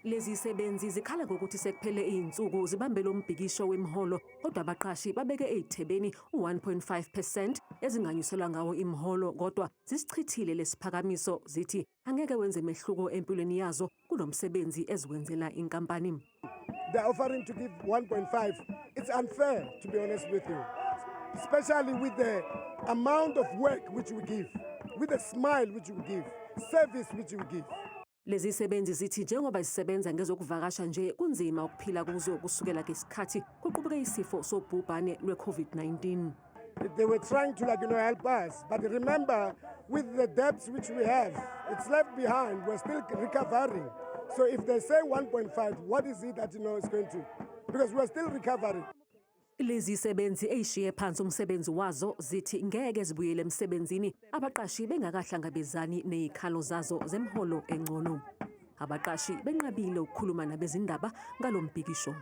Lezi sebenzi zikhala ngokuthi sekuphele izinsuku zibambe lo mbhikisho wemiholo, kodwa abaqashi babeke ezithebeni u-1.5% ezinganyuselwa ngawo imiholo, kodwa zisichithile lesiphakamiso zithi angeke wenze mehluko empilweni yazo kunomsebenzi eziwenzela inkampani. They're offering to give 1.5. It's unfair, to be honest with you, especially with the amount of work which we give, with the smile which we give, service which we give. Lezi sebenzi zithi njengoba zisebenza ngezokuvakasha nje kunzima ukuphila kuzo kusukela ngesikhathi kuqubuke isifo sobhubhane lwe-COVID-19. They were trying to help us, but remember, with the debts which we have, it's left behind. We're still recovering. So if they say 1.5, what is it that is going to? Because we're still recovering. Lezi sebenzi eyishiye phansi umsebenzi wazo zithi ngeke zibuyele emsebenzini abaqashi bengakahlangabezani nezikhalo zazo zemholo engcono. Abaqashi benqabile ukukhuluma nabezindaba ngalombhikisho.